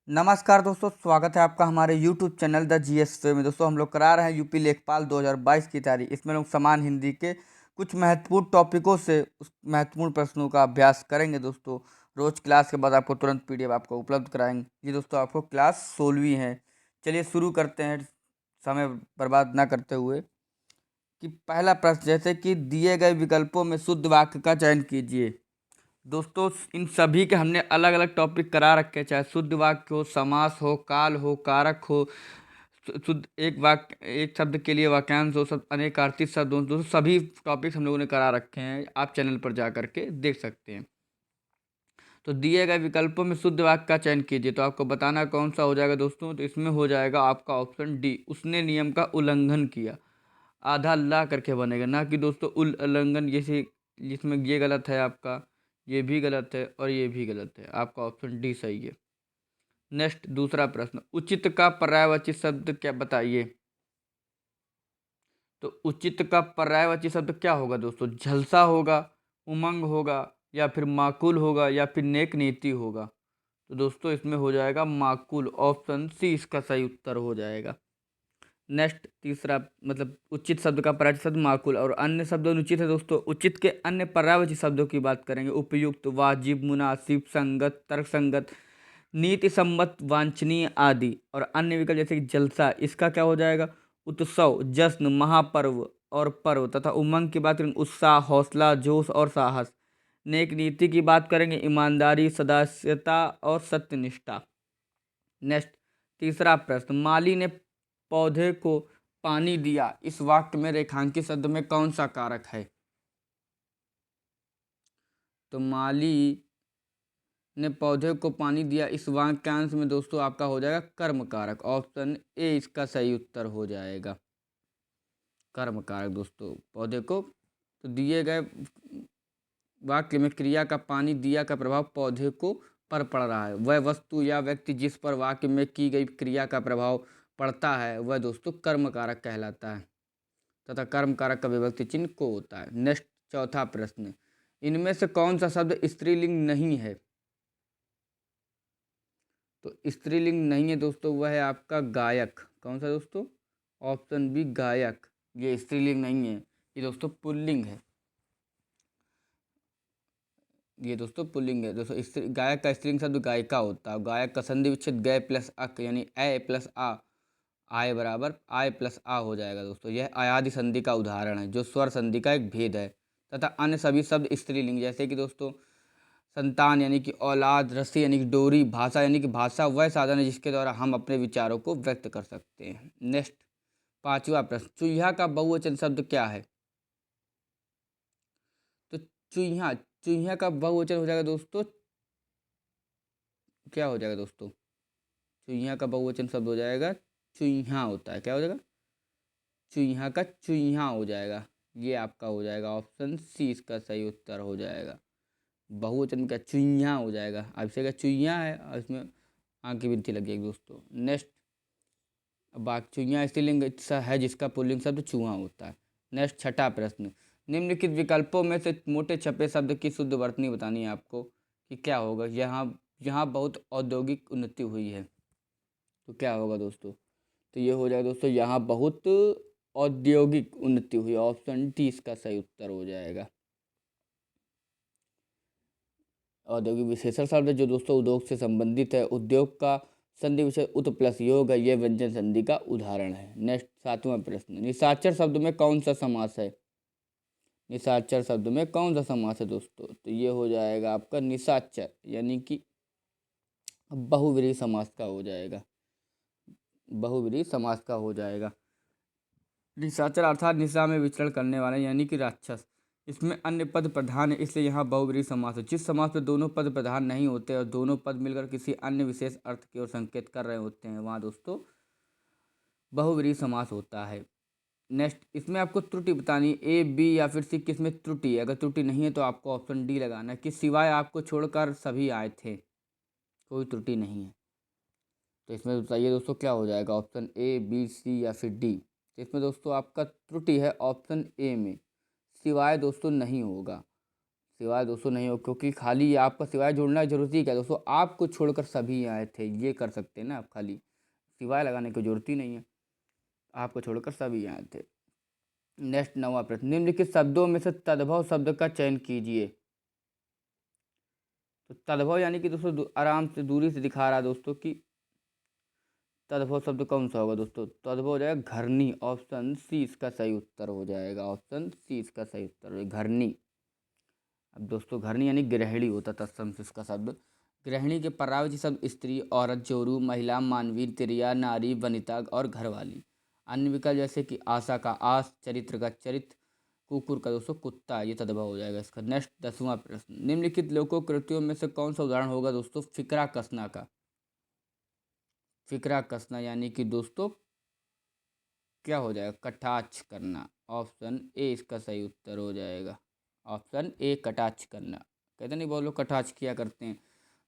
नमस्कार दोस्तों, स्वागत है आपका हमारे YouTube चैनल द GS में। दोस्तों हम लोग करा रहे हैं यूपी लेखपाल 2022 की तैयारी। इसमें लोग समान हिंदी के कुछ महत्वपूर्ण टॉपिकों से उस महत्वपूर्ण प्रश्नों का अभ्यास करेंगे। दोस्तों रोज क्लास के बाद आपको तुरंत PDF आपको उपलब्ध कराएंगे। ये दोस्तों आपको क्लास 16वीं है। चलिए शुरू करते हैं समय बर्बाद ना करते हुए। कि पहला प्रश्न, जैसे कि दिए गए विकल्पों में शुद्ध वाक्य का चयन कीजिए। दोस्तों इन सभी के हमने अलग अलग टॉपिक करा रखे हैं, चाहे शुद्ध वाक्य हो, समास हो, काल हो, कारक हो, शुद्ध एक वाक्य एक शब्द के लिए वाक्यांश हो, सब अनेकार्थी शब्द हो। दोस्तों सभी टॉपिक्स हम लोगों ने करा रखे हैं, आप चैनल पर जा करके देख सकते हैं। तो दिए गए विकल्पों में शुद्ध वाक्य का चयन कीजिए, तो आपको बताना कौन सा हो जाएगा दोस्तों। तो इसमें हो जाएगा आपका ऑप्शन डी, उसने नियम का उल्लंघन किया। आधा ला करके बनेगा, ना कि दोस्तों उल्लंघन। जैसे जिसमें ये गलत है आपका, ये भी गलत है और ये भी गलत है। आपका ऑप्शन डी सही है। नेक्स्ट दूसरा प्रश्न, उचित का पर्यायवाची शब्द क्या बताइए। तो उचित का पर्यायवाची शब्द क्या होगा दोस्तों। झलसा होगा, उमंग होगा, या फिर माकुल होगा, या फिर नेक नीति होगा। तो दोस्तों इसमें हो जाएगा माकुल, ऑप्शन सी इसका सही उत्तर हो जाएगा। नेक्स्ट तीसरा, मतलब उचित शब्द का पर्यायवाची शब्द माकुल और अन्य शब्द अनुचित है दोस्तों। उचित के अन्य पर्यायवाची शब्दों की बात करेंगे, उपयुक्त, वाजिब, मुनासिब, संगत, तर्कसंगत, नीति सम्मत, वांछनीय आदि। और अन्य विकल्प जैसे कि जलसा, इसका क्या हो जाएगा, उत्सव, जश्न, महापर्व और पर्व। तथा उमंग की बात करेंगे, उत्साह, हौसला, जोश और साहस। नेक नीति की बात करेंगे, ईमानदारी, सदास्यता और सत्यनिष्ठा। नेक्स्ट तीसरा प्रश्न, माली ने पौधे को पानी दिया, इस वाक्य में रेखांकित शब्द में कौन सा कारक है। तो माली ने पौधे को पानी दिया, इस वाक्यांश में दोस्तों आपका हो जाएगा कर्म कारक, ऑप्शन ए इसका सही उत्तर हो जाएगा। कर्म कारक दोस्तों पौधे को, तो दिए गए वाक्य में क्रिया का पानी दिया का प्रभाव पौधे को पर पड़ रहा है। वह वस्तु या व्यक्ति जिस पर वाक्य में की गई क्रिया का प्रभाव पड़ता है वह दोस्तों कर्म कारक कहलाता है, तथा कर्म कारक का विभक्ति चिन्ह को होता है। नेक्स्ट चौथा प्रश्न, इनमें से कौन सा शब्द स्त्रीलिंग नहीं है। तो स्त्रीलिंग नहीं है दोस्तों, वह है आपका गायक। कौन सा दोस्तों, ऑप्शन बी गायक। ये स्त्रीलिंग नहीं है, ये दोस्तों पुल्लिंग है। ये दोस्तों पुल्लिंग है दोस्तों। गायक का स्त्रीलिंग शब्द गायिका होता है। गायक का संधि विच्छेद गय प्लस अक, यानी ए प्लस आ, आय बराबर आय प्लस आ हो जाएगा दोस्तों। यह अयादि संधि का उदाहरण है, जो स्वर संधि का एक भेद है। तथा अन्य सभी शब्द स्त्रीलिंग, जैसे कि दोस्तों संतान यानी कि औलाद, रस्सी यानी कि डोरी, भाषा यानी कि भाषा वह साधन है जिसके द्वारा हम अपने विचारों को व्यक्त कर सकते हैं। नेक्स्ट पांचवा प्रश्न, चूहा का बहुवचन शब्द क्या है। तो चूहा, चूहा का बहुवचन हो जाएगा दोस्तों, क्या हो जाएगा दोस्तों, चूहा का बहुवचन शब्द हो जाएगा चूहा होता है। क्या हो जाएगा, चूहा का चूहा हो जाएगा। ये आपका हो जाएगा ऑप्शन सी इसका सही उत्तर हो जाएगा। बहुवचन का चुईया हो जाएगा। अब से चुईया है और इसमें आँख की वृद्धि लगेगी दोस्तों। नेक्स्ट बात, चुईया स्त्रीलिंग है जिसका पुल्लिंग शब्द चूहा होता है। नेक्स्ट छठा प्रश्न, निम्नलिखित विकल्पों में से मोटे छपे शब्द की शुद्ध वर्तनी बतानी है आपको कि क्या होगा। यहाँ यहाँ बहुत औद्योगिक उन्नति हुई है, तो क्या होगा दोस्तों। तो ये हो जाएगा दोस्तों, यहाँ बहुत औद्योगिक उन्नति हुई, ऑप्शन डी इसका सही उत्तर हो जाएगा। औद्योगिक विशेषण शब्द जो दोस्तों उद्योग से संबंधित है। उद्योग का संधि विशेष उत प्लस योग है, यह व्यंजन संधि का उदाहरण है। नेक्स्ट सातवां प्रश्न, निशाचर शब्द में कौन सा समास है। निशाचर शब्द में कौन सा समास है दोस्तों। तो ये हो जाएगा आपका निशाचर, यानी कि बहुव्रीहि समास का हो जाएगा। बहुव्रीहि समास का हो जाएगा। निशाचर अर्थात निशा में विचरण करने वाला, यानी कि राक्षस। इसमें अन्य पद प्रधान है, इसलिए यहाँ बहुव्रीहि समास है। जिस समास में दोनों पद प्रधान नहीं होते और दोनों पद मिलकर किसी अन्य विशेष अर्थ की ओर संकेत कर रहे होते हैं, वहाँ दोस्तों बहुव्रीहि समास होता है। नेक्स्ट इसमें आपको त्रुटि बतानी, ए बी या फिर सी किसमें त्रुटि है। अगर त्रुटि नहीं है तो आपको ऑप्शन डी लगाना है कि सिवाय आपको छोड़कर सभी आए थे, कोई त्रुटि नहीं है। तो इसमें बताइए दोस्तों क्या हो जाएगा, ऑप्शन ए बी सी या फिर डी। तो इसमें दोस्तों आपका त्रुटि है ऑप्शन ए में, सिवाय दोस्तों नहीं होगा। सिवाय दोस्तों नहीं हो, क्योंकि खाली आपका सिवाय जोड़ना जरूरत ही क्या है दोस्तों, आपको छोड़कर सभी आए थे, ये कर सकते हैं ना आप, खाली सिवाय लगाने की जरूरत ही नहीं है, आपको छोड़कर सभी आए थे। नेक्स्ट 9वां प्रश्न, निम्नलिखित शब्दों में से तद्भव शब्द का चयन कीजिए। तो तद्भव यानी कि दोस्तों आराम से दूरी से दिखा रहा है दोस्तों कि तद्भव शब्द कौन सा होगा दोस्तों, तद्भव हो जाएगा घरनी, ऑप्शन सी इसका सही उत्तर हो जाएगा, ऑप्शन सी इसका सही उत्तर हो जाएगा, घरनी। अब दोस्तों घरनी यानी गृहिणी होता तत्सम से इसका शब्द। गृहिणी के पर्यायवाची शब्द स्त्री, औरत, जोरू, महिला, मानवीय, तिरिया, नारी, वनिता और घरवाली। अन्य विकल्प जैसे कि आशा का आस, चरित्र का चरित्र, कुकुर का दोस्तों कुत्ता, ये तद्भव हो जाएगा इसका। नेक्स्ट 10वां प्रश्न, निम्नलिखित लोकोक कृतियों में से कौन सा उदाहरण होगा दोस्तों फिकरा कसना का। फिकरा कसना यानी कि दोस्तों क्या हो जाएगा, कटाक्ष करना, ऑप्शन ए इसका सही उत्तर हो जाएगा, ऑप्शन ए कटाक्ष करना। कहते नहीं बहुत लोग कटाक्ष किया करते हैं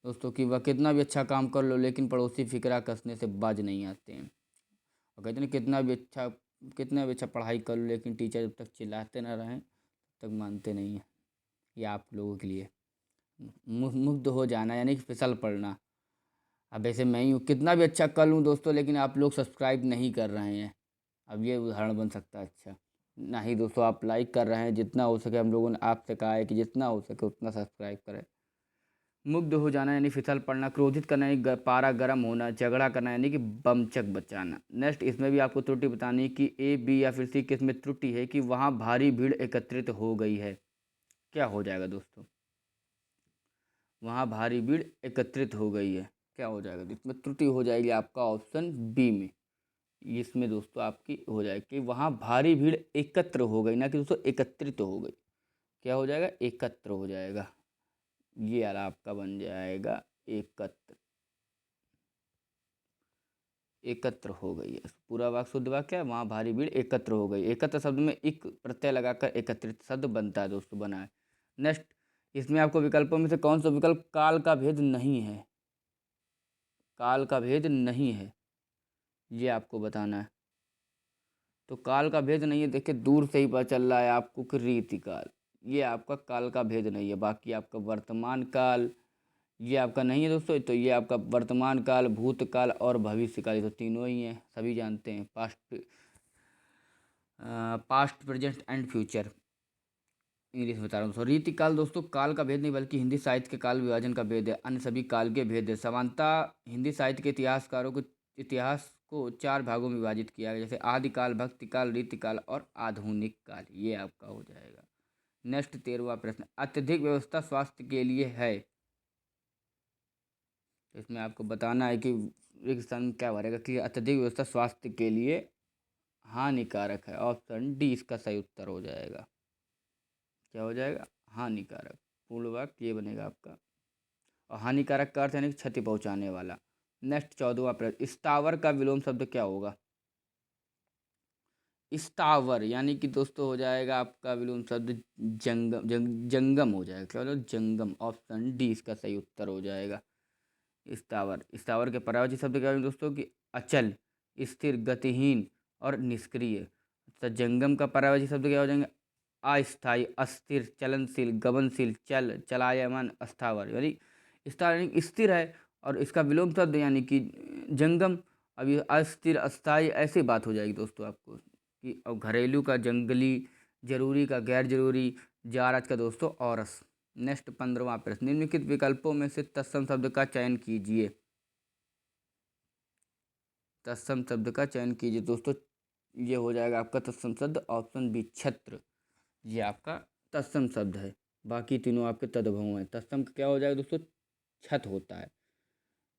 दोस्तों कि वह कितना भी अच्छा काम कर लो लेकिन पड़ोसी फिकरा कसने से बाज नहीं आते हैं। और कहते नहीं कितना भी अच्छा पढ़ाई कर लो लेकिन टीचर जब तक चिल्लाते ना रहें तब तक मानते नहीं हैं। ये आप लोगों के लिए मुग्ध हो जाना यानी कि फिसल पड़ना। अब ऐसे मैं ही हूँ, कितना भी अच्छा कर लूँ दोस्तों लेकिन आप लोग सब्सक्राइब नहीं कर रहे हैं, अब ये उदाहरण बन सकता है। अच्छा ना ही दोस्तों आप लाइक कर रहे हैं, जितना हो सके हम लोगों ने आपसे कहा है कि जितना हो सके उतना सब्सक्राइब करें। मुग्ध हो जाना यानी फिसल पड़ना, क्रोधित करना यानी पारा गर्म होना, झगड़ा करना यानी कि बमचक बचाना। नेक्स्ट इसमें भी आपको त्रुटि बतानी है कि ए, बी या फिर सी किस में त्रुटि है कि वहाँ भारी भीड़ एकत्रित हो गई है। क्या हो जाएगा दोस्तों, वहाँ भारी भीड़ एकत्रित हो गई है, क्या हो जाएगा, इसमें त्रुटि हो जाएगी आपका ऑप्शन बी में। इसमें दोस्तों आपकी हो जाएगी कि वहाँ भारी भीड़ एकत्र हो गई, ना कि दोस्तों एकत्रित हो गई। क्या हो जाएगा, एकत्र हो जाएगा, ये यार आपका बन जाएगा एकत्र, एकत्र हो गई है पूरा वाक्य शुद्ध वाक्य है, वहाँ भारी भीड़ एकत्र हो गई। एकत्र शब्द में एक प्रत्यय लगाकर एकत्रित शब्द बनता है दोस्तों, बना है। नेक्स्ट इसमें आपको विकल्पों में से कौन सा विकल्प काल का भेद नहीं है, काल का भेद नहीं है, ये आपको बताना है। तो काल का भेद नहीं है, देखिए दूर से ही पता चल रहा है आपको कि रीतिकाल, ये आपका काल का भेद नहीं है। बाकी आपका वर्तमान काल ये आपका नहीं है दोस्तों, तो ये आपका वर्तमान काल, भूतकाल और भविष्य काल, ये तो तीनों ही हैं, सभी जानते हैं, past present and future. English में बता रहा हूँ दोस्तों। रीतिकाल दोस्तों काल का भेद नहीं बल्कि हिंदी साहित्य के काल विभाजन का भेद है, अन्य सभी काल के भेद है। समानता हिंदी साहित्य के इतिहासकारों को इतिहास को 4 भागों में विभाजित किया गया, जैसे आदिकाल, भक्तिकाल, रीतिकाल और आधुनिक काल, ये आपका हो जाएगा। नेक्स्ट 13वां प्रश्न, अत्यधिक व्यवस्था स्वास्थ्य के लिए है। तो इसमें आपको बताना है कि एक स्थान क्या भरेगा कि अत्यधिक व्यवस्था स्वास्थ्य के लिए हानिकारक है, ऑप्शन डी इसका सही उत्तर हो जाएगा। क्या हो जाएगा, हानिकारक, पूर्ण वाक्य ये बनेगा आपका। और हानिकारक का अर्थ यानी कि क्षति पहुंचाने वाला। नेक्स्ट 14वां प्रश्न, स्थावर का विलोम शब्द क्या होगा। स्थावर यानी कि दोस्तों हो जाएगा आपका विलोम शब्द जंगम हो जाएगा, क्या हो, जंगम, ऑप्शन डी इसका सही उत्तर हो जाएगा। स्थावर, स्थावर के पर्यायवाची शब्द क्या होंगे दोस्तों कि अचल, स्थिर, गतिहीन और निष्क्रिय। तो जंगम का पर्यायवाची शब्द क्या हो जाएंगे, अस्थायी, अस्थिर, चलनशील, गमनशील, चलायमान, अस्थावर। यानी स्थावर यानी स्थिर है और इसका विलोम शब्द यानी कि जंगम। अब ये अस्थिर, अस्थायी ऐसी बात हो जाएगी दोस्तों आपको कि अब घरेलू का जंगली, जरूरी का गैर जरूरी, जारज का दोस्तों औरस। नेक्स्ट 15वां प्रश्न, निम्नलिखित विकल्पों में से तत्सम शब्द का चयन कीजिए। तत्सम शब्द का चयन कीजिए दोस्तों, ये हो जाएगा आपका तत्सम शब्द ऑप्शन बी छत्र, ये आपका तत्सम शब्द है। बाकी तीनों आपके तद्भव हैं। तत्सम का क्या हो जाएगा दोस्तों, छत होता है,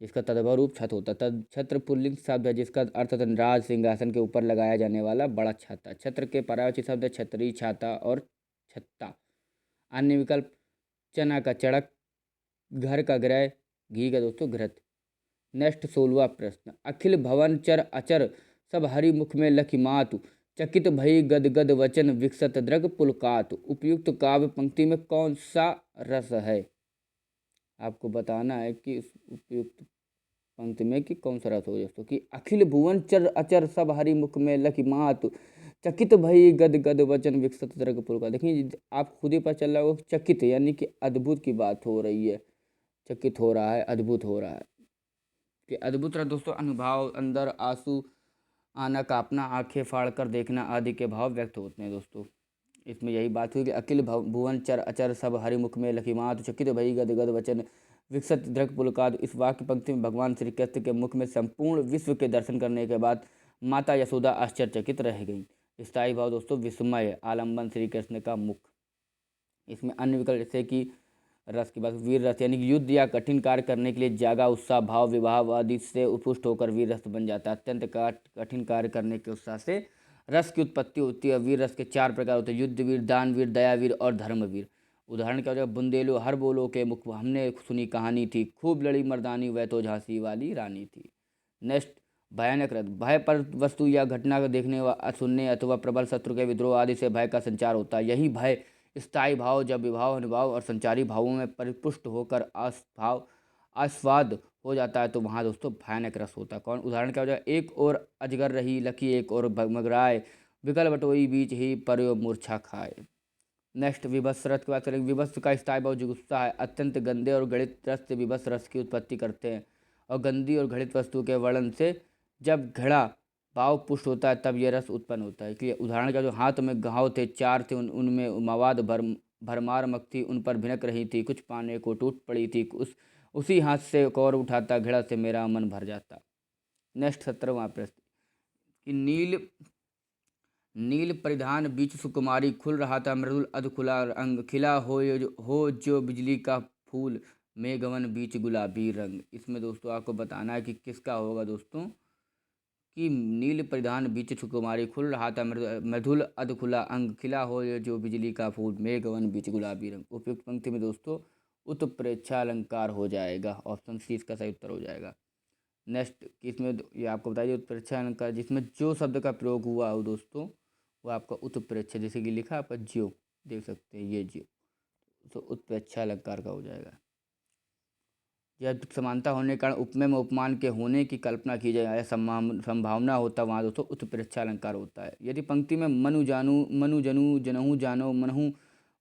जिसका तद्भव रूप छत होता है। तद छत्र पुल्लिंग शब्द है जिसका अर्थ है राज सिंहासन के ऊपर लगाया जाने वाला बड़ा छाता। छत्र के पर्यायवाची शब्द है छतरी, छाता और छत्ता। अन्य विकल्प चना का चड़क, घर का गृह, घी का दोस्तों घृत। नेक्स्ट 16वां प्रश्न, अखिल भवन चर अचर सब हरि मुख में लखी मातु, चकित भई गदगद वचन विकसत द्रग पुलकात। उपयुक्त काव्य पंक्ति में कौन सा रस है, आपको बताना है कि इस उपयुक्त पंक्ति में कि कौन सा रस हो दोस्तों कि अखिल भुवन चर अचर सब हरि मुख में लखी मातु, चकित भई गद गद वचन विकसत तरक पुलका। देखिए आप खुद ही पता चल रहा होगा, चकित यानी कि अद्भुत की बात हो रही है, चकित हो रहा है, अद्भुत हो रहा है कि अद्भुत रहा दोस्तों। अनुभाव, अंदर आंसू आना, कांपना, आंखें फाड़ कर देखना आदि के भाव व्यक्त होते हैं दोस्तों। इसमें यही बात हुई कि अखिल भुवन चर अचर सब हरिमुख में लखीमात चकित भई गद गद वचन विकसत दृक पुलकाद। इस वाक्य पंक्ति में भगवान श्री कृष्ण के मुख में संपूर्ण विश्व के दर्शन करने के बाद माता यशोदा आश्चर्यचकित रह गई। स्थायी भाव दोस्तों विस्मय, आलम्बन, श्री कृष्ण का मुख। इसमें अन्य विकल्प जैसे कि रस की बात, वीर रस यानी कि युद्ध या कठिन कार्य करने के लिए जागा उत्साह भाव विवाह आदि से उपुष्ट होकर वीर रस बन जाता है। अत्यंत कठिन कार्य करने के उत्साह से रस की उत्पत्ति होती है। वीर रस के 4 प्रकार होते हैं, युद्ध वीर, दान वीर, दया वीर और धर्म वीर। उदाहरण क्या हो जाएगा, बुंदेलो हर बोलो के मुख हमने सुनी कहानी थी, खूब लड़ी मर्दानी वह तो झांसी वाली रानी थी। नेक्स्ट, भयानक रथ, भय पर वस्तु या घटना को देखने व सुनने अथवा प्रबल शत्रु के विद्रोह आदि से भय का संचार होता है। यही भय स्थायी भाव जब विभाव, अनुभाव और संचारी भावों में परिपुष्ट होकर आस्वाद हो जाता है तो वहाँ दोस्तों भयानक रस होता है। कौन, उदाहरण क्या हो जाएगा, एक और अजगर रही लकी एक और मगराए, विकल बटोई बीच ही पर्यो मूर्छा खाए। नेक्स्ट, विभत्स रस की बात करेंगे। विभत्स का स्थायी भाव जुगुप्सा है, अत्यंत गंदे और घृणित रस से विभत्स रस की उत्पत्ति करते हैं। और गंदी और घृणित वस्तु के वर्णन से जब घृणा भाव पुष्ट होता है तब यह रस उत्पन्न होता है। कि उदाहरण का जो हाथ में घाव थे 4 थे, उनमें मवाद भरमार मक थी, उन पर भिनक रही थी, कुछ पाने को टूट पड़ी थी, उसी हाथ से कौर उठाता घृणा से मेरा मन भर जाता। नेक्स्ट 17वां प्रश्न कि नील परिधान बीच सुकुमारी, खुल रहा था मृदुल अधखुला अंग, खिला हो जो बिजली का फूल, मेघवन बीच गुलाबी रंग। इसमें दोस्तों आपको बताना है कि किसका होगा दोस्तों, कि नील परिधान बीच सुकुमारी, खुल रहा था मृदुल अधखुला अंग, खिला हो जो बिजली का फूल, मेघवन बीच गुलाबी रंग। उपयुक्त पंक्ति में दोस्तों उत्प्रेक्षा अलंकार हो जाएगा, ऑप्शन सी इसका सही उत्तर हो जाएगा। नेक्स्ट, इसमें ये आपको बताइए उत्प्रेक्षा अलंकार जिसमें जो शब्द का प्रयोग हुआ हो दोस्तों वो आपका उत्प्रेक्षा, जैसे कि लिखा आपका ज्यो, देख सकते हैं ये ज्यो, तो उत्प्रेक्षा अलंकार का हो जाएगा। यह समानता होने के कारण उपमेय में उपमान के होने की कल्पना की जाए, संभावना होता वहाँ दोस्तों उत्प्रेक्षा अलंकार होता है। यदि पंक्ति में मनु जनु जनहु जानो मनहु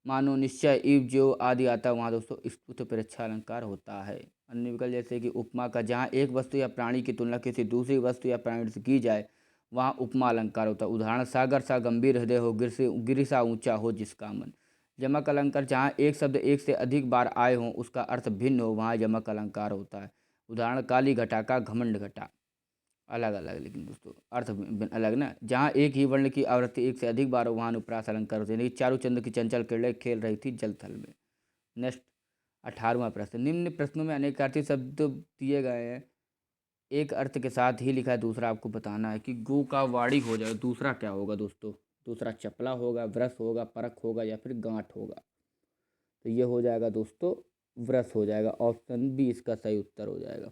मानो निश्चय इव ज्यो आदि आता है वहाँ दोस्तों उत्प्रेक्षा अलंकार होता है। अन्य विकल्प जैसे कि उपमा का, जहाँ एक वस्तु या प्राणी की तुलना किसी दूसरी वस्तु या प्राणी से की जाए वहाँ उपमा अलंकार होता है। उदाहरण, सागर सा गंभीर हृदय हो, गिर सा ऊंचा हो जिसका मन। यमक अलंकार, जहाँ एक शब्द एक से अधिक बार आए हों उसका अर्थ भिन्न हो वहाँ यमक अलंकार होता है। उदाहरण, काली घटा का घमंड घटा। अलग अलग लेकिन दोस्तों अर्थ अलग ना, जहाँ एक ही वर्ण की आवृत्ति एक से अधिक बार हो वहाँ अनुप्रास अलंकार होते हैं। चारू चंद्र की चंचल किरणें खेल रही थी जल थल में। नेक्स्ट 18वां प्रश्न, निम्न प्रश्नों में अनेकार्थी शब्द दिए गए हैं, एक अर्थ के साथ ही लिखा है, दूसरा आपको बताना है कि गो का वाणी हो जाए, दूसरा क्या होगा दोस्तों, दूसरा चपला होगा, व्रस होगा, परख होगा या फिर गांठ होगा। तो ये हो जाएगा दोस्तों व्रस हो जाएगा, ऑप्शन बी इसका सही उत्तर हो जाएगा।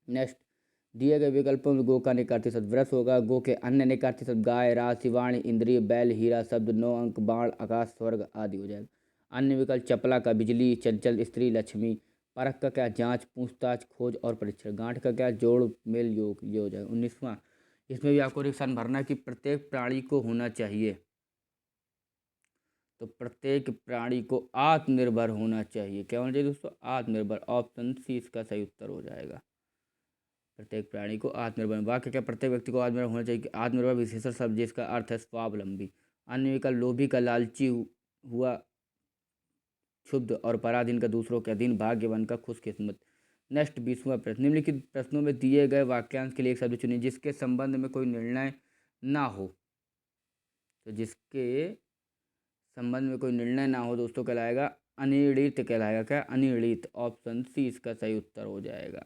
नेक्स्ट, दिए गए विकल्पों में गो का निकार्थी शब्द व्रस होगा, गो के अन्य निकार्थी शब्द गाय, राज, शिवाणी, इंद्रिय, बैल, हीरा शब्द 9 अंक, बाण, आकाश, स्वर्ग आदि हो जाएगा। अन्य विकल्प चपला का बिजली, चंचल, स्त्री, लक्ष्मी। परख का क्या, जांच, पूछताछ, खोज और परीक्षण। गांठ का क्या, जोड़, मेल, योग, ये हो जाएगा। 19वां, इसमें भी आपको रिक्शन भरना है कि प्रत्येक प्राणी को होना चाहिए, तो प्रत्येक प्राणी को आत्मनिर्भर होना चाहिए। क्या होना चाहिए दोस्तों, आत्मनिर्भर, ऑप्शन सी इसका सही उत्तर हो जाएगा। प्रत्येक प्राणी को आत्मनिर्भर, वाक्य क्या, प्रत्येक व्यक्ति को आत्मनिर्भर होना चाहिए। आत्मनिर्भर विशेषण शब्द जिसका अर्थ है स्वावलंबी। अन्य विकल्प, लोभी का लालची हुआ क्षुब्ध और पराधीन का दूसरों के अधीन, भाग्यवान का खुशकिस्मत। नेक्स्ट 20वां प्रश्न, निम्नलिखित प्रश्नों में दिए गए वाक्यांश के लिए एक शब्द चुनिए जिसके संबंध में कोई निर्णय ना हो। तो जिसके संबंध में कोई निर्णय ना हो दोस्तों कहलाएगा अनिर्णित, कहलाएगा क्या, अनिर्णित, ऑप्शन सी इसका सही उत्तर हो जाएगा।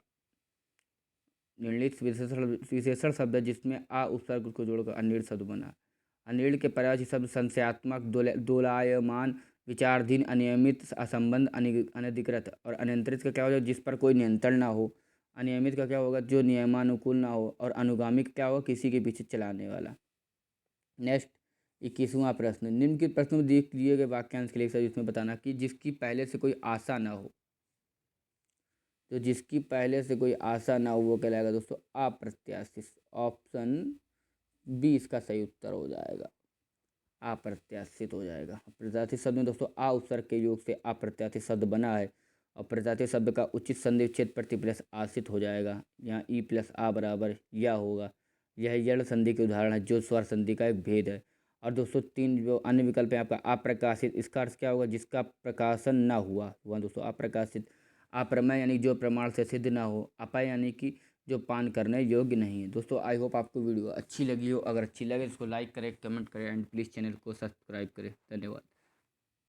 निर्णित विशेषण शब्द है जिसमें आ उपसर्ग को जोड़कर अनिर्णित शब्द बना। अनिर्णित के पर्यायवाची शब्द संशयात्मक, दोलायमान, विचाराधीन, अनियमित, असंबद्ध, अनधिकृत। और अनियंत्रित का क्या होगा, जिस पर कोई नियंत्रण ना हो। अनियमित का क्या होगा, जो नियमानुकूल ना हो। और अनुगामी क्या होगा, किसी के पीछे चलाने वाला। नेक्स्ट 21वां प्रश्न, निम्न के प्रश्नों में दिए गए वाक्यांश के लिए सर इसमें बताना कि जिसकी पहले से कोई आशा ना हो। तो जिसकी पहले से कोई आशा ना हो वो कहलाएगा दोस्तों अप्रत्याशित, ऑप्शन बी इसका सही उत्तर हो जाएगा। अप्रत्याशित हो जाएगा। अप्रत्याशित शब्द में दोस्तों आ उपसर्ग के योग से अप्रत्याशित शब्द बना है। अप्रत्याशित शब्द का उचित संधि विच्छेद प्रति प्लस आशित हो जाएगा। यहाँ ई प्लस आ बराबर या होगा। यह यण संधि के उदाहरण है जो स्वर संधि का एक भेद है। और दोस्तों तीन जो अन्य विकल्प है आपका अप्रकाशित, इसका अर्थ क्या होगा? जिसका प्रकाशन ना हुआ हुआ दोस्तों अप्रकाशित। अप्रमेय यानी जो प्रमाण से सिद्ध ना हो। अपाय यानी कि जो पान करने योग्य नहीं है। दोस्तों आई होप आपको वीडियो अच्छी लगी हो। अगर अच्छी लगे तो इसको लाइक करें, कमेंट करें एंड प्लीज़ चैनल को सब्सक्राइब करें। धन्यवाद।